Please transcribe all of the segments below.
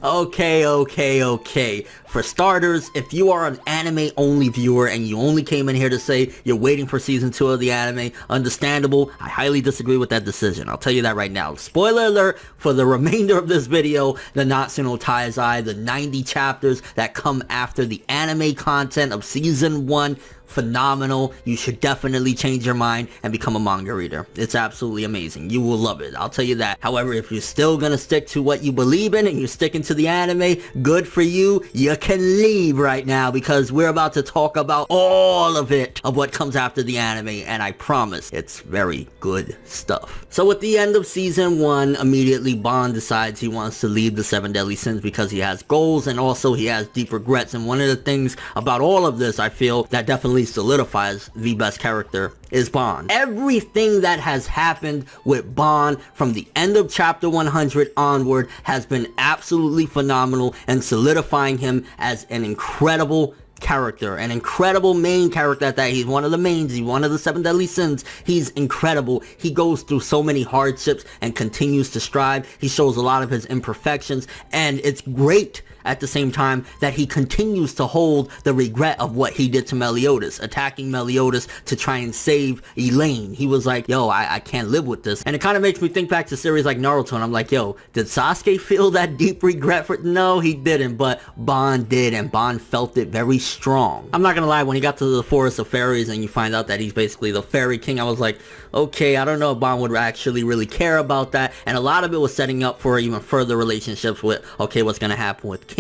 Okay. For starters, if you are an anime-only viewer and you only came in here to say you're waiting for season 2 of the anime, understandable. I highly disagree with that decision. I'll tell you that right now. Spoiler alert for the remainder of this video, the Natsu no Taizai, the 90 chapters that come after the anime content of season 1. Phenomenal. You should definitely change your mind and become a manga reader. It's absolutely amazing. You will love it. I'll tell you that. However, if you're still gonna stick to what you believe in and you're sticking to the anime, good for you. You can leave right now because we're about to talk about all of it, of what comes after the anime, and I promise it's very good stuff. So at the end of season 1, immediately Bond decides he wants to leave the 7 deadly sins because he has goals and also he has deep regrets. And one of the things about all of this, I feel, that definitely solidifies the best character is Bond. Everything that has happened with Bond from the end of chapter 100 onward has been absolutely phenomenal and solidifying him as an incredible character, an incredible main character at that. He's one of the mains, he's one of the 7 deadly sins. He's incredible. He goes through so many hardships and continues to strive. He shows a lot of his imperfections, and it's great at the same time that he continues to hold the regret of what he did to Mellie Otis, attacking Mellie Otis to try and save Elaine. He was like, yo, I can't live with this. And it kind of makes me think back to series like Naruto, and I'm like, yo, did Sasuke feel that deep regret for? No, he didn't, but Bond did, and Bond felt it very strong. I'm not gonna lie, when he got to the Forest of Fairies and you find out that he's basically the Fairy King, I was like, okay, I don't know if Bond would actually really care about that. And a lot of it was setting up for even further relationships with, okay, what's gonna happen with King.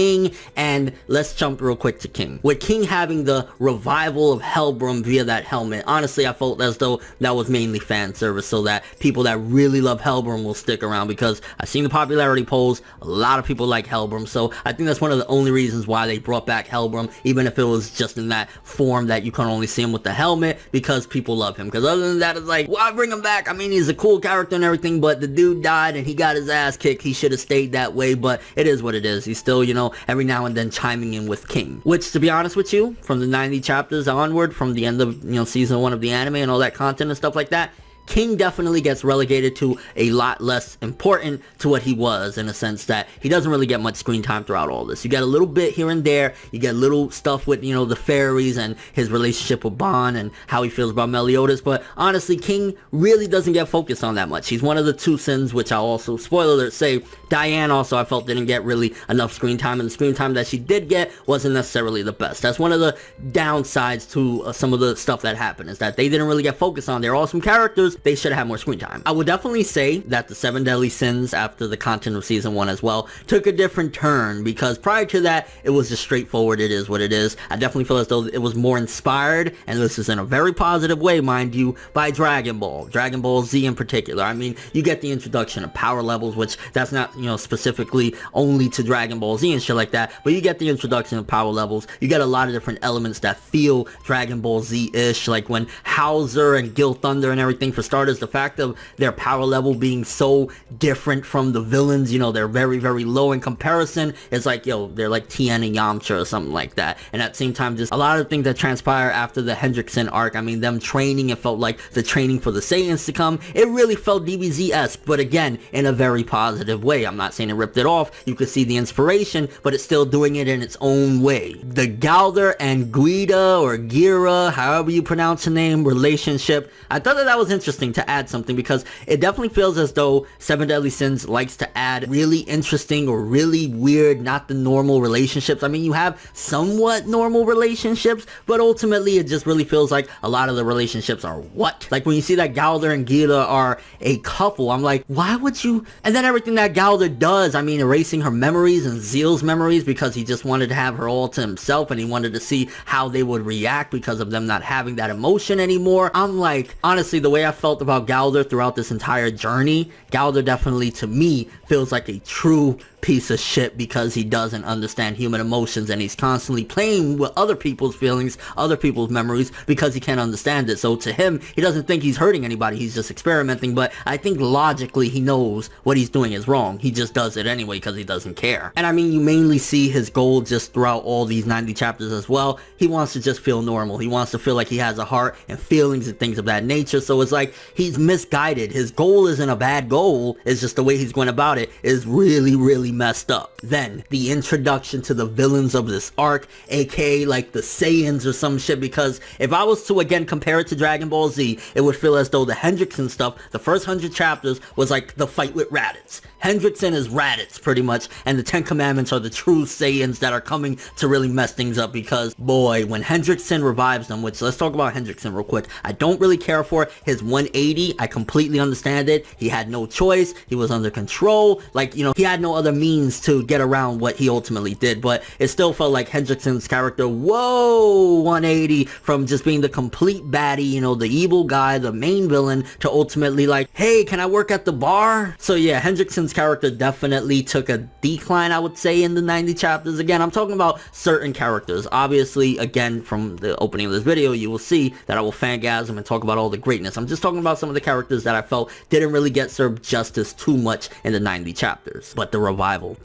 And let's jump real quick to King. With King having the revival of Helbram via that helmet, honestly, I felt as though that was mainly fan service so that people that really love Helbram will stick around, because I've seen the popularity polls, a lot of people like Helbram, so I think that's one of the only reasons why they brought back Helbram, even if it was just in that form that you can only see him with the helmet, because people love him. Because other than that, it's like, why bring him back? I mean, he's a cool character and everything, but the dude died and he got his ass kicked. He should have stayed that way, but it is what it is. He's still, you know, every now and then chiming in with King, which, to be honest with you, from the 90 chapters onward, from the end of, you know, season 1 of the anime and all that content and stuff like that, King definitely gets relegated to a lot less important to what he was, in a sense that he doesn't really get much screen time throughout all this. You get a little bit here and there, you get little stuff with, you know, the fairies and his relationship with Bond and how he feels about Mellie Otis, but honestly, King really doesn't get focused on that much. He's one of the 2 sins, which I'll also, spoiler alert, say, Diane also I felt didn't get really enough screen time, and the screen time that she did get wasn't necessarily the best. That's one of the downsides to some of the stuff that happened, is that they didn't really get focused on. They're awesome characters, they should have more screen time. I would definitely say that the 7 deadly sins after the content of season 1 as well took a different turn, because prior to that it was just straightforward, it is what it is. I definitely feel as though it was more inspired, and this is in a very positive way, mind you, by Dragon Ball Z in particular. I mean, you get the introduction of power levels, which that's not, you know, specifically only to Dragon Ball Z and shit like that, but you get the introduction of power levels. You get a lot of different elements that feel Dragon Ball Z-ish, like when Hauser and Gil Thunder and everything. For starters, the fact of their power level being so different from the villains, you know, they're very, very low in comparison. It's like, yo, they're like Tien and Yamcha or something like that. And at the same time, just a lot of things that transpire after the Hendrickson arc. I mean, them training, it felt like the training for the Saiyans to come. It really felt DBZ-esque, but again, in a very positive way. I'm not saying it ripped it off. You could see the inspiration, but it's still doing it in its own way. The Galder and Guida, or Gira, however you pronounce the name, relationship, I thought that was interesting to add something, because it definitely feels as though 7 Deadly Sins likes to add really interesting or really weird, not the normal relationships. I mean, you have somewhat normal relationships, but ultimately it just really feels like a lot of the relationships are what? Like when you see that Galder and Gita are a couple, I'm like, why would you? And then everything that Galder does, I mean, erasing her memories and Zeal's memories because he just wanted to have her all to himself, and he wanted to see how they would react because of them not having that emotion anymore. I'm like, honestly, the way I felt about Galder throughout this entire journey, Galder definitely to me feels like a true piece of shit, because he doesn't understand human emotions and he's constantly playing with other people's feelings, other people's memories, because he can't understand it. So to him, he doesn't think he's hurting anybody, he's just experimenting, but I think logically he knows what he's doing is wrong. He just does it anyway because he doesn't care. And I mean, you mainly see his goal just throughout all these 90 chapters as well. He wants to just feel normal. He wants to feel like he has a heart and feelings and things of that nature. So it's like he's misguided. His goal isn't a bad goal, it's just the way he's going about it is really, really really messed up. Then, the introduction to the villains of this arc, aka like the Saiyans or some shit, because if I was to again compare it to Dragon Ball Z, it would feel as though the Hendrickson stuff, the first 100 chapters, was like the fight with Raditz. Hendrickson is Raditz, pretty much, and the Ten Commandments are the true Saiyans that are coming to really mess things up, because, boy, when Hendrickson revives them, which, let's talk about Hendrickson real quick, I don't really care for his 180, I completely understand it, he had no choice, he was under control, like, you know, he had no other means to get around what he ultimately did, but it still felt like Hendrickson's character, whoa, 180, from just being the complete baddie, you know, the evil guy, the main villain, to ultimately like, hey, can I work at the bar? So yeah, Hendrickson's character definitely took a decline, I would say, in the 90 chapters. Again, I'm talking about certain characters. Obviously, again, from the opening of this video, you will see that I will fangasm and talk about all the greatness. I'm just talking about some of the characters that I felt didn't really get served justice too much in the 90 chapters. But the revival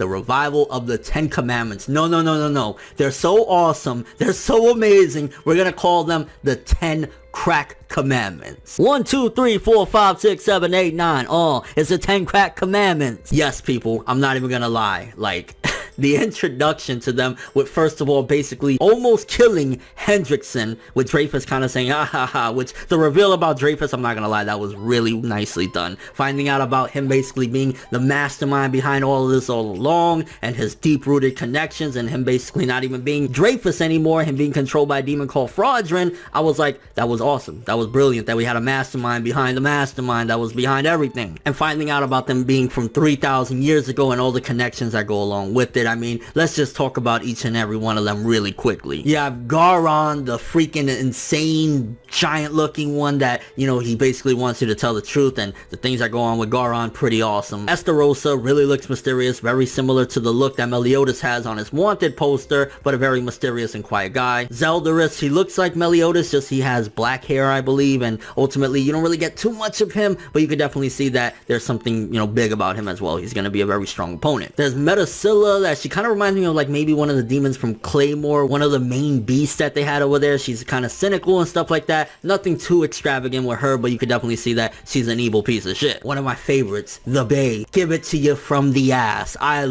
of the 10 Commandments, no. They're so awesome. They're so amazing. We're gonna call them the 10 crack commandments. 1, 2, 3, 4, 5, 6, 7, 8, 9. Oh, it's the 10 crack commandments. Yes, people, I'm not even gonna lie. Like, the introduction to them with, first of all, basically almost killing Hendrickson, with Dreyfus kind of saying, ah ha ha, which the reveal about Dreyfus, I'm not gonna lie, that was really nicely done. Finding out about him basically being the mastermind behind all of this all along, and his deep-rooted connections, and him basically not even being Dreyfus anymore, him being controlled by a demon called Fraudrin, I was like, that was awesome. That was brilliant, that we had a mastermind behind the mastermind that was behind everything. And finding out about them being from 3,000 years ago and all the connections that go along with it, I mean, let's just talk about each and every one of them really quickly. You have Garen, the freaking insane giant looking one that, you know, he basically wants you to tell the truth, and the things that go on with Garen, pretty awesome. Esterosa really looks mysterious, very similar to the look that Mellie Otis has on his Wanted poster, but a very mysterious and quiet guy. Zeldarus, he looks like Mellie Otis, just he has black hair, I believe, and ultimately you don't really get too much of him, but you can definitely see that there's something, you know, big about him as well. He's going to be a very strong opponent. There's Metacilla, that she kind of reminds me of like maybe one of the demons from Claymore, one of the main beasts that they had over there. She's kind of cynical and stuff like that. Nothing too extravagant with her, but you could definitely see that she's an evil piece of shit. One of my favorites, the Bae. Give it to you from the ass. I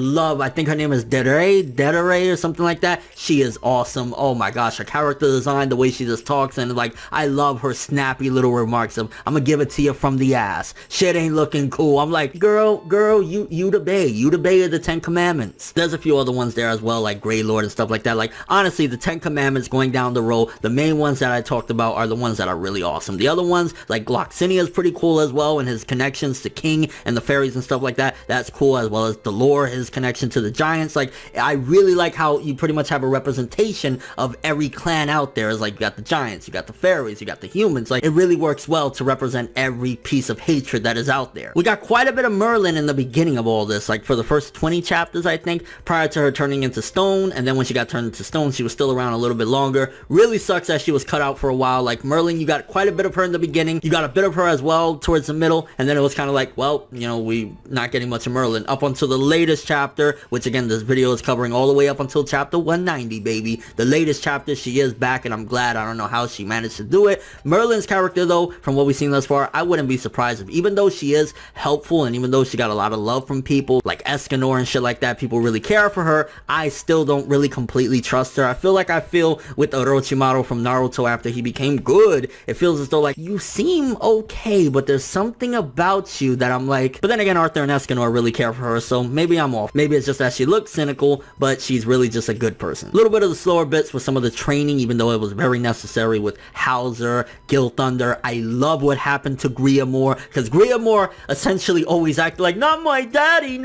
think her name is Dedere or something like that. She is awesome. Oh my gosh, her character design, the way she just talks, and like, I love her snappy little remarks of, I'm gonna give it to you from the ass. Shit ain't looking cool. I'm like, girl, you the Bae. You the Bae of the 10 Commandments. There's a few other ones there as well, like Grey Lord and stuff like that. Like, honestly, the 10 Commandments going down the road, the main ones that I talked about are the ones that are really awesome. The other ones, like Gloxinia is pretty cool as well, and his connections to King and the fairies and stuff like that, that's cool, as well as Delore, his connection to the giants. Like, I really like how you pretty much have a representation of every clan out there. It's like, you got the giants, you got the fairies, you got the humans. Like, it really works well to represent every piece of hatred that is out there. We got quite a bit of Merlin in the beginning of all this, like for the first 20 chapters, I think, prior to her turning into stone, and then when she got turned into stone, she was still around a little bit longer. Really sucks that she was cut out for a while. Like, Merlin, you got quite a bit of her in the beginning, you got a bit of her as well towards the middle, and then it was kind of like, well, you know, we not getting much of Merlin up until the latest chapter, which again, this video is covering all the way up until chapter 190, baby. The latest chapter, she is back, and I'm glad. I don't know how she managed to do it. Merlin's character, though, from what we've seen thus far, I wouldn't be surprised if, even though she is helpful, and even though she got a lot of love from people, like Escanor and shit like that, people really care for her, I still don't really completely trust her. I feel with Orochimaru from Naruto after he became good, it feels as though, like, you seem okay, but there's something about you that I'm like, but then again, Arthur and Escanor really care for her, so maybe I'm off. Maybe it's just that she looks cynical, but she's really just a good person. A little bit of the slower bits with some of the training, even though it was very necessary with Hauser, Gil Thunder. I love what happened to Griamore, because Griamore essentially always acted like, not my daddy,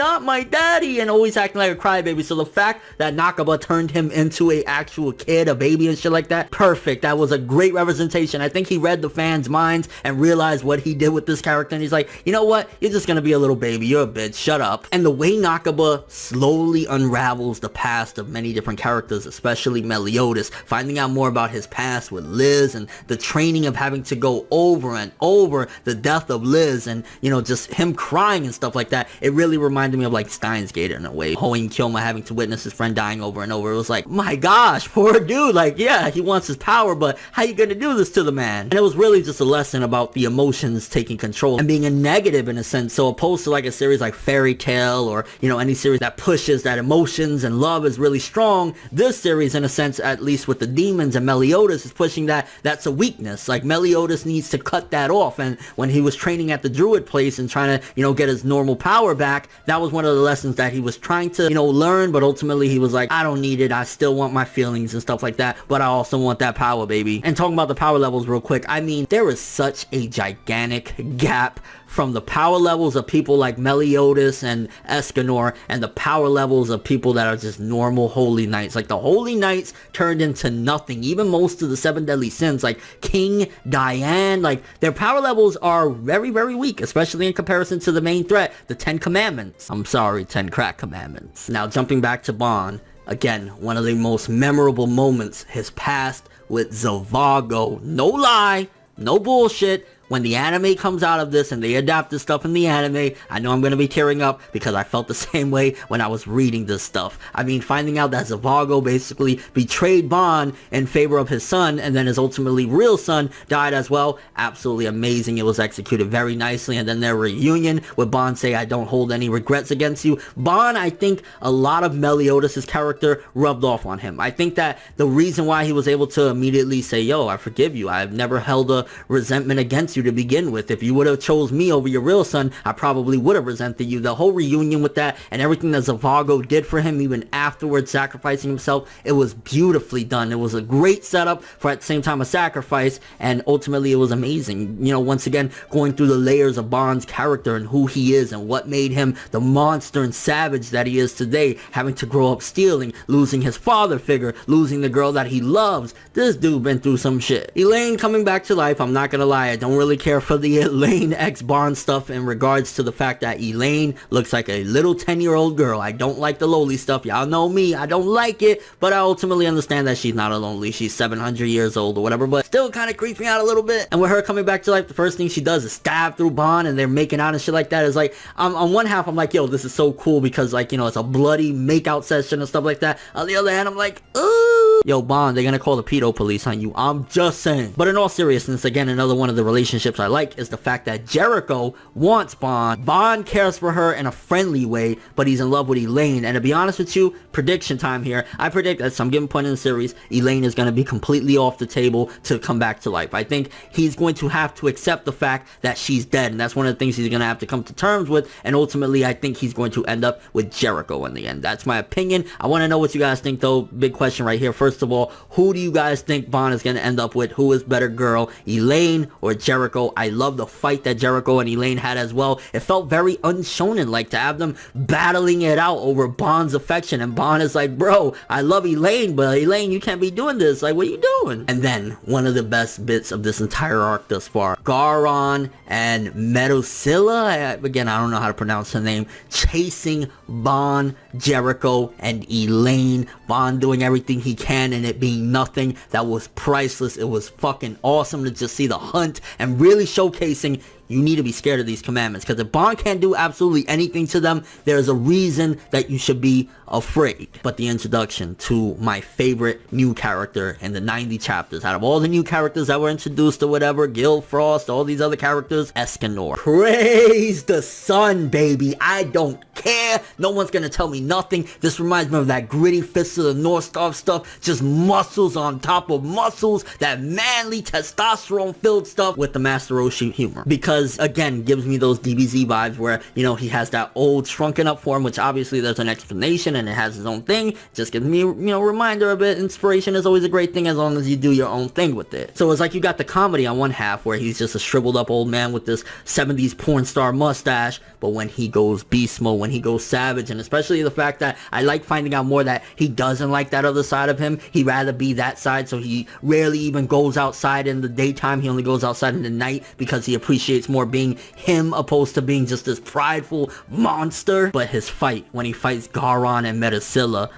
and always acting like a crybaby. So the fact that Nakaba turned him into a actual kid, a baby and shit like that, perfect. That was a great representation. I think he read the fans' minds and realized what he did with this character, and he's like, you know what, you're just gonna be a little baby, you're a bitch, shut up. And the way Nakaba slowly unravels the past of many different characters, especially Mellie Otis, finding out more about his past with Liz, and the training of having to go over and over the death of Liz, and, you know, just him crying and stuff like that, it really reminded me of like Steins Gate in a way. Hoen Kyo Toma having to witness his friend dying over and over. It was like, my gosh, poor dude. Like, yeah, he wants his power, but how you gonna do this to the man? And it was really just a lesson about the emotions taking control and being a negative in a sense. So opposed to like a series like Fairy Tail or, you know, any series that pushes that emotions and love is really strong, this series in a sense, at least with the demons and Mellie Otis, is pushing that's a weakness. Like Mellie Otis needs to cut that off. And when he was training at the druid place and trying to, you know, get his normal power back, that was one of the lessons that he was trying to, you know, learn. But ultimately he was like, I don't need it. I still want my feelings and stuff like that, but I also want that power, baby. And talking about the power levels real quick, I mean, there is such a gigantic gap from the power levels of people like Mellie Otis and Escanor and the power levels of people that are just normal holy knights. Like the holy knights turned into nothing. Even most of the 7 deadly sins like King, Diane, like their power levels are very, very weak, especially in comparison to the main threat, the 10 commandments. I'm sorry, 10 crack commandments. Now jumping back to Bond, again, one of the most memorable moments, his past with Zhivago. No lie, no bullshit. When the anime comes out of this and they adapt this stuff in the anime, I know I'm going to be tearing up because I felt the same way when I was reading this stuff. I mean, finding out that Zhivago basically betrayed Bond in favor of his son and then his ultimately real son died as well. Absolutely amazing. It was executed very nicely. And then their reunion with Bond say, I don't hold any regrets against you. Bond, I think a lot of Mellie Otis' character rubbed off on him. I think that the reason why he was able to immediately say, yo, I forgive you. I've never held a resentment against you to begin with. If you would have chose me over your real son, I probably would have resented you. The whole reunion with that and everything that Zhivago did for him, even afterwards sacrificing himself, it was beautifully done. It was a great setup for at the same time a sacrifice, and ultimately it was amazing. You know, once again, going through the layers of Bond's character and who he is and what made him the monster and savage that he is today, having to grow up stealing, losing his father figure, losing the girl that he loves. This dude been through some shit. Elaine coming back to life, I'm not gonna lie, I don't really care for the Elaine X Bond stuff in regards to the fact that Elaine looks like a little 10-year-old girl. I don't like the lowly stuff. Y'all know me. I don't like it, but I ultimately understand that she's not a lonely. She's 700 years old or whatever, but still kind of creeps me out a little bit. And with her coming back to life, the first thing she does is stab through Bond and they're making out and shit like that. Is like, on one half, I'm like, yo, this is so cool because, like, you know, it's a bloody make-out session and stuff like that. On the other hand, I'm like, ooh, yo, Bond, they're gonna call the pedo police on you. I'm just saying. But in all seriousness, again, another one of the relationships I like is the fact that Jericho wants Bond. Bond cares for her in a friendly way, but he's in love with Elaine. And to be honest with you, prediction time here. I predict at some given point in the series, Elaine is going to be completely off the table to come back to life. I think he's going to have to accept the fact that she's dead, and that's one of the things he's going to have to come to terms with. And ultimately, I think he's going to end up with Jericho in the end. That's my opinion. I want to know what you guys think, though. Big question right here. First of all, who do you guys think Bond is going to end up with? Who is better girl, Elaine or Jericho? I love the fight that Jericho and Elaine had as well. It felt very unshonen, like to have them battling it out over Bond's affection, and Bond is like, bro, I love Elaine, but Elaine, you can't be doing this. Like, what are you doing? And then one of the best bits of this entire arc thus far, Garen and Metosilla, again, I don't know how to pronounce her name, chasing Bond, Jericho, and Elaine. Bond doing everything he can and it being nothing. That was priceless. It was fucking awesome to just see the hunt and really showcasing you need to be scared of these commandments, because if Bond can't do absolutely anything to them, there's a reason that you should be afraid. But the introduction to my favorite new character in the 90 chapters, out of all the new characters that were introduced or whatever, Gil Frost, all these other characters, Escanor. Praise the sun, baby. I don't care. No one's gonna tell me nothing. This reminds me of that gritty Fist of the North Star stuff, just muscles on top of muscles, that manly testosterone filled stuff with the Master Roshi humor. Because again, gives me those DBZ vibes where, you know, he has that old shrunken up form, which obviously there's an explanation and it has its own thing. Just gives me, you know, reminder of it. Inspiration is always a great thing as long as you do your own thing with it. So it's like you got the comedy on one half where he's just a shriveled up old man with this 70s porn star mustache, but when he goes beast mode, when he goes savage, and especially the fact that I like finding out more that he doesn't like that other side of him. He'd rather be that side, so he rarely even goes outside in the daytime. He only goes outside in the night because he appreciates more being him opposed to being just this prideful monster. But his fight, when he fights Garen and Metosilla,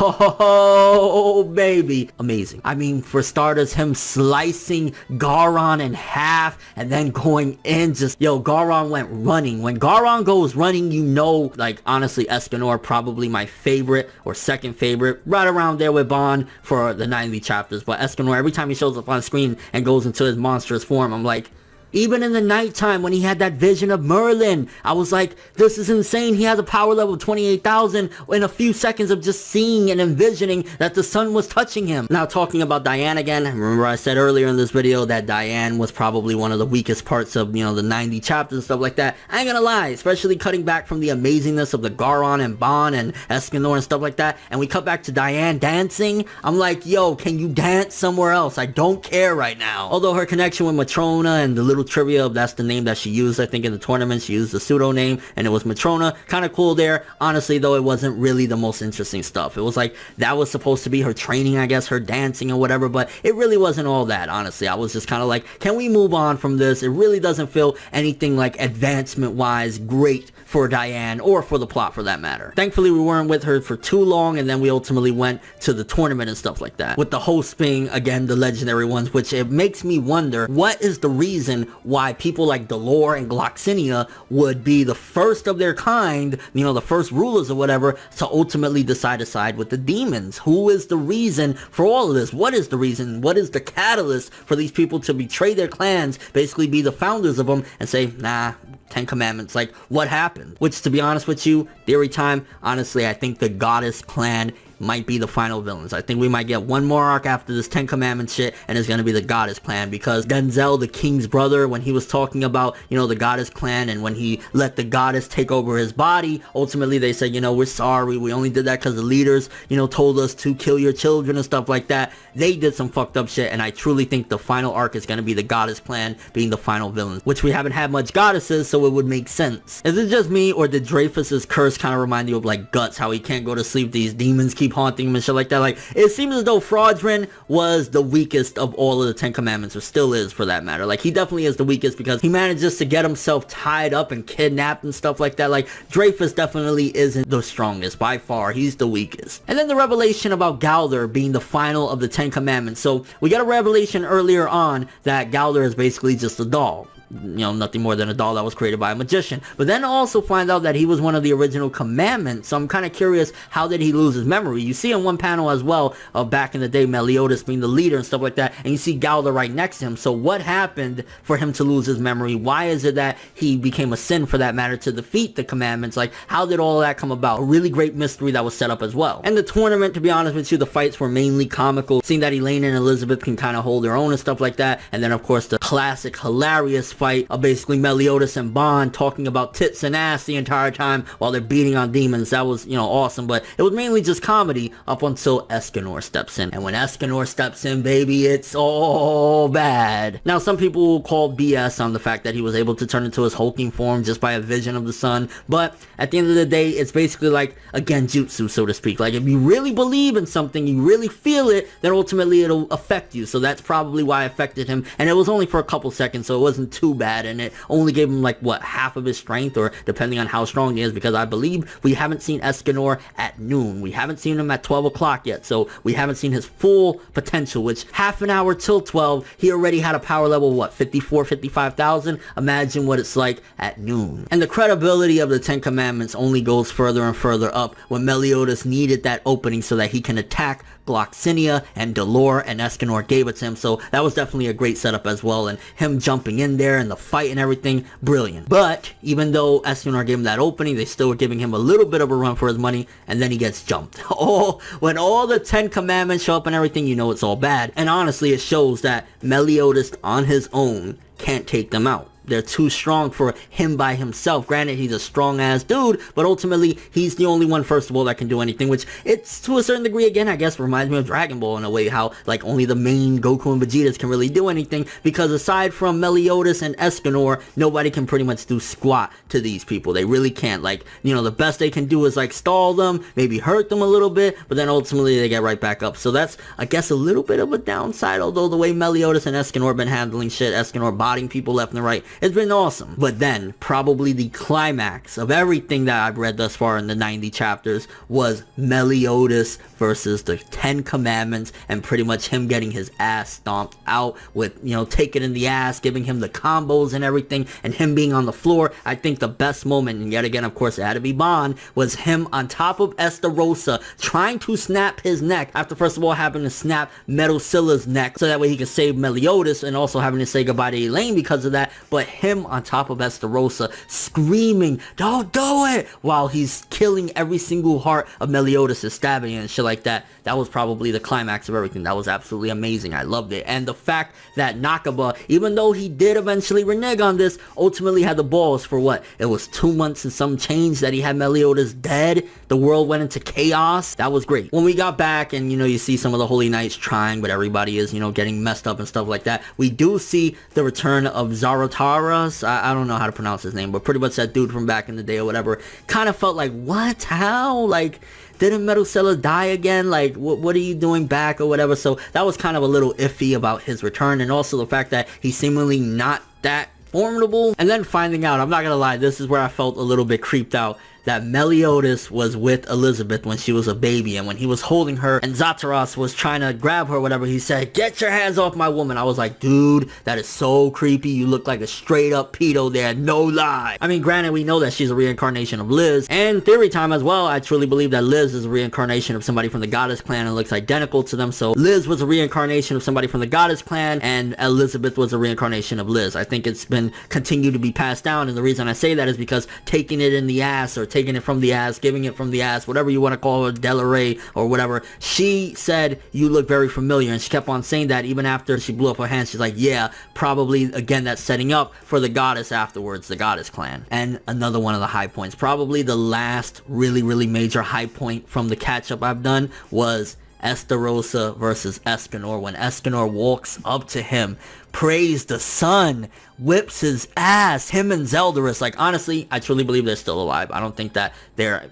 Oh, baby. Amazing. I mean, for starters, him slicing Garen in half and then going in, just, yo, Garen went running. When Garen goes running, you know, like, honestly, Escanor probably my favorite or second favorite, right around there with Bond for the 90 chapters. But Escanor, every time he shows up on screen and goes into his monstrous form, I'm like, even in the nighttime when he had that vision of Merlin, I was like, this is insane. He has a power level of 28,000 in a few seconds of just seeing and envisioning that the sun was touching him. Now, talking about Diane again, remember I said earlier in this video that Diane was probably one of the weakest parts of, you know, the 90 chapters and stuff like that. I ain't gonna lie, especially cutting back from the amazingness of the Garen and Bond and Escanor and stuff like that, and we cut back to Diane dancing. I'm like, yo, can you dance somewhere else? I don't care right now. Although her connection with Matrona and the little trivia of that's the name that she used, I think, in the tournament, she used the pseudo name and it was Matrona, kind of cool there. Honestly though, it wasn't really the most interesting stuff. It was like, that was supposed to be her training, I guess, her dancing or whatever, but it really wasn't all that. Honestly, I was just kind of like, can we move on from this? It really doesn't feel anything like advancement wise great for Diane or for the plot for that matter. Thankfully we weren't with her for too long, and then we ultimately went to the tournament and stuff like that, with the hosts being again the legendary ones, which it makes me wonder what is the reason why people like Delore and Gloxinia would be the first of their kind, you know, the first rulers or whatever, to ultimately decide to side with the demons. Who is the reason for all of this? What is the reason? What is the catalyst for these people to betray their clans, basically be the founders of them and say, nah, 10 Commandments, like, what happened? Which, to be honest with you, theory time, honestly, I think the Goddess clan might be the final villains. I think we might get one more arc after this 10 Commandments shit, and it's gonna be the Goddess clan, because Denzel, the king's brother, when he was talking about, you know, the Goddess clan, and when he let the Goddess take over his body, ultimately they said, you know, we're sorry, we only did that because the leaders, you know, told us to kill your children and stuff like that. They did some fucked up shit, and I truly think the final arc is gonna be the Goddess clan being the final villains, which we haven't had much goddesses, so it would make sense. Is it just me, or did Dreyfus's curse kind of remind you of like Guts, how he can't go to sleep, these demons keep haunting him and shit like that? Like, it seems as though Fraudrin was the weakest of all of the 10 Commandments, or still is for that matter. Like, he definitely is the weakest because he manages to get himself tied up and kidnapped and stuff like that. Like, Dreyfus definitely isn't the strongest by far. He's the weakest. And then the revelation about Galdor being the final of the 10 Commandments. So we got a revelation earlier on that Galdor is basically just a doll. You know, nothing more than a doll that was created by a magician. But then also find out that he was one of the original commandments. So I'm kind of curious, how did he lose his memory? You see in one panel as well of back in the day, Mellie Otis being the leader and stuff like that, and you see Galdor right next to him. So what happened for him to lose his memory? Why is it that he became a sin, for that matter, to defeat the commandments? Like, how did all of that come about? A really great mystery that was set up as well. And the tournament, to be honest with you, the fights were mainly comical, seeing that Elaine and Elizabeth can kind of hold their own and stuff like that. And then of course the classic hilarious fight of basically Mellie Otis and Bond talking about tits and ass the entire time while they're beating on demons. That was, you know, awesome, but it was mainly just comedy up until Escanor steps in. And when Escanor steps in, baby, it's all bad. Now, some people will call BS on the fact that he was able to turn into his hulking form just by a vision of the sun, but at the end of the day, it's basically like a genjutsu, so to speak. Like, if you really believe in something, you really feel it, then ultimately it'll affect you. So that's probably why it affected him, and it was only for a couple seconds, so it wasn't too bad. And it only gave him like, what, half of his strength, or depending on how strong he is, because I believe we haven't seen Escanor at noon. We haven't seen him at 12 o'clock yet, so we haven't seen his full potential, which half an hour till 12, he already had a power level, what, 54, 55,000? Imagine what it's like at noon. And the credibility of the 10 Commandments only goes further and further up when Mellie Otis needed that opening so that he can attack Gloxinia, and Delore and Escanor gave it to him. So that was definitely a great setup as well, and him jumping in there and the fight and everything, brilliant. But even though Escanor gave him that opening, they still were giving him a little bit of a run for his money, and then he gets jumped. Oh, when all the 10 Commandments show up and everything, you know it's all bad. And honestly, it shows that Mellie Otis on his own can't take them out. They're too strong for him by himself. Granted, he's a strong ass dude, but ultimately he's the only one, first of all, that can do anything, which it's to a certain degree, again, I guess reminds me of Dragon Ball in a way, how like only the main Goku and Vegetas can really do anything, because aside from Mellie Otis and Escanor, nobody can pretty much do squat to these people. They really can't. Like, you know, the best they can do is like stall them, maybe hurt them a little bit, but then ultimately they get right back up. So that's, I guess, a little bit of a downside, although the way Mellie Otis and Escanor have been handling shit, Escanor botting people left and right, It's been awesome. But then, probably the climax of everything that I've read thus far in the 90 chapters was Mellie Otis versus the 10 Commandments, and pretty much him getting his ass stomped out with, you know, taking in the ass, giving him the combos and everything, and him being on the floor. I think the best moment, and yet again, of course, it had to be Bond, was him on top of Estarossa trying to snap his neck after first of all having to snap Metalcilla's neck so that way he could save Mellie Otis, and also having to say goodbye to Elaine because of that. But him on top of Estarossa screaming, "Don't do it!" while he's killing every single heart of Mellie Otis, is stabbing and shit like that. That was probably the climax of everything. That was absolutely amazing. I loved it. And the fact that Nakaba, even though he did eventually renege on this, ultimately had the balls for what? It was 2 months and some change that he had Mellie Otis dead. The world went into chaos. That was great. When we got back and, you know, you see some of the Holy Knights trying, but everybody is, you know, getting messed up and stuff like that. We do see the return of Zarotaras. I don't know how to pronounce his name, but pretty much that dude from back in the day or whatever. Kind of felt like, what? How? Like, didn't Metalcilla die again? Like, what are you doing back or whatever? So that was kind of a little iffy about his return, and also the fact that he's seemingly not that formidable. And then finding out, I'm not gonna lie, this is where I felt a little bit creeped out, that Mellie Otis was with Elizabeth when she was a baby, and when he was holding her and Zataras was trying to grab her or whatever, he said, "Get your hands off my woman." I was like, dude, that is so creepy. You look like a straight up pedo there, no lie. I mean, granted, we know that she's a reincarnation of Liz, and theory time as well, I truly believe that Liz is a reincarnation of somebody from the Goddess Clan and looks identical to them. So Liz was a reincarnation of somebody from the Goddess Clan, and Elizabeth was a reincarnation of Liz. I think it's been continued to be passed down, and the reason I say that is because taking it in the ass, or taking it from the ass, giving it from the ass, whatever you want to call her, Delaray or whatever, she said, "You look very familiar," and she kept on saying that even after she blew up her hands. She's like, yeah, probably, again, that's setting up for the Goddess afterwards, the Goddess Clan. And another one of the high points, probably the last really major high point from the catch-up I've done, was Estarossa versus Escanor. When Escanor walks up to him, praise the sun, whips his ass, him and Zeldaris. Like, honestly, I truly believe they're still alive. I don't think that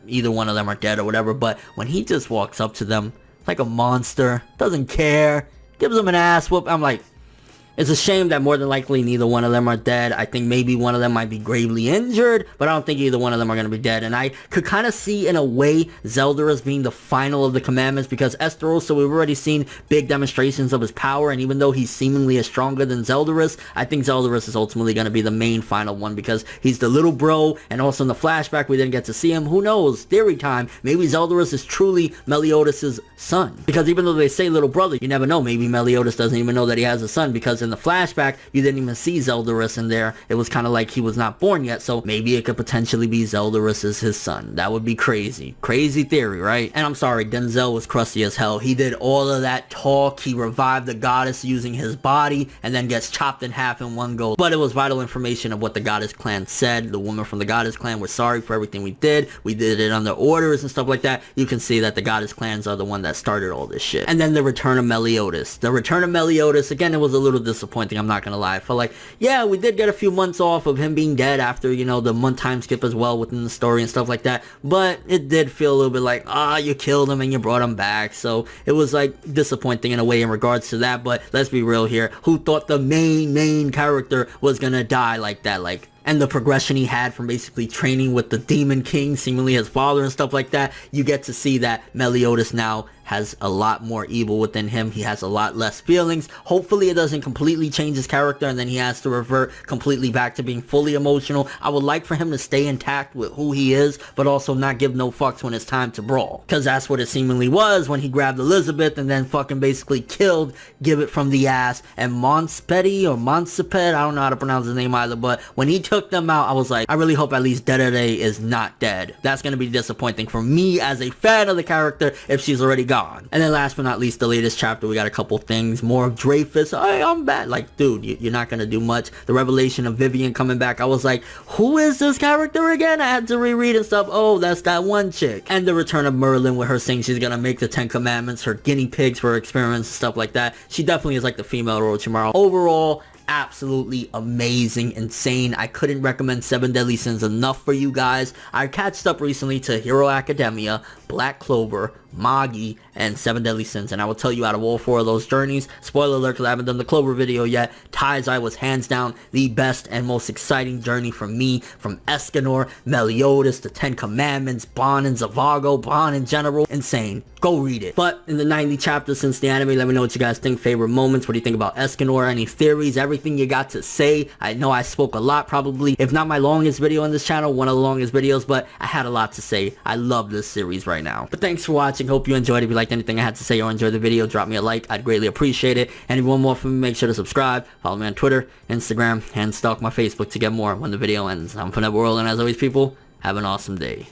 either one of them are dead or whatever, but when he just walks up to them like a monster, doesn't care, gives them an ass whoop, I'm like, it's a shame that more than likely neither one of them are dead. I think maybe one of them might be gravely injured, but I don't think either one of them are going to be dead. And I could kind of see, in a way, Zeldaris being the final of the commandments, because Estarossa, we've already seen big demonstrations of his power, and even though he's seemingly is stronger than Zeldaris, I think Zeldaris is ultimately going to be the main final one, because he's the little bro, and also in the flashback we didn't get to see him. Who knows? Theory time. Maybe Zeldaris is truly Mellie Otis' son, because even though they say little brother, you never know. Maybe Mellie Otis doesn't even know that he has a son, because in the flashback, you didn't even see Zeldaris in there. It was kind of like he was not born yet, so maybe it could potentially be Zeldaris as his son. That would be crazy. Crazy theory, right? And I'm sorry, Denzel was crusty as hell. He did all of that talk. He revived the goddess using his body, and then gets chopped in half in one go. But it was vital information of what the Goddess Clan said. The woman from the Goddess Clan was sorry for everything we did. We did it under orders and stuff like that. You can see that the Goddess Clans are the one that started all this shit. And then the return of Mellie Otis. The return of Mellie Otis, again, it was a little disappointing, I'm not gonna lie. I felt like, yeah, we did get a few months off of him being dead after, you know, the month time skip as well within the story and stuff like that, but it did feel a little bit like, you killed him and you brought him back, so it was like disappointing in a way in regards to that. But let's be real here, who thought the main character was gonna die like that? Like, and the progression he had from basically training with the Demon King, seemingly his father and stuff like that, you get to see that Mellie Otis now has a lot more evil within him. He has a lot less feelings. Hopefully it doesn't completely change his character and then he has to revert completely back to being fully emotional. I would like for him to stay intact with who he is, but also not give no fucks when it's time to brawl, because that's what it seemingly was when he grabbed Elizabeth and then fucking basically killed Give It From the Ass and Monspeti or Monsiped, I don't know how to pronounce his name either, but when he took them out, I was like, I really hope at least Dedede is not dead. That's gonna be disappointing for me as a fan of the character if she's already gone. And then last but not least, the latest chapter, we got a couple things. More of Dreyfus. Hey, I'm back. Like, dude, you're not gonna do much. The revelation of Vivian coming back, I was like, who is this character again? I had to reread and stuff. Oh, that's that one chick. And the return of Merlin with her saying she's gonna make the 10 Commandments her guinea pigs for experiments and stuff like that. She definitely is like the female Orochimaru. Overall, absolutely amazing, insane. I couldn't recommend 7 Deadly Sins enough for you guys. I catched up recently to Hero Academia, Black Clover, Magi, and 7 Deadly Sins. And I will tell you, out of all 4 of those journeys, spoiler alert because I haven't done the Clover video yet, Taizai was hands down the best and most exciting journey for me. From Escanor, Mellie Otis, the 10 Commandments, Bon and Zavago, Bon in general, insane. Go read it. But in the 90 chapters since the anime, let me know what you guys think, favorite moments, what do you think about Escanor, any theories, everything you got to say. I know I spoke a lot, probably, if not my longest video on this channel, one of the longest videos, but I had a lot to say. I love this series right now. But thanks for watching, hope you enjoyed. If you liked anything I had to say or enjoyed the video, drop me a like, I'd greatly appreciate it. And if you want more from me, make sure to subscribe, follow me on Twitter, Instagram, and stalk my Facebook to get more when the video ends. I'm ForneverWorld, and as always, people, have an awesome day.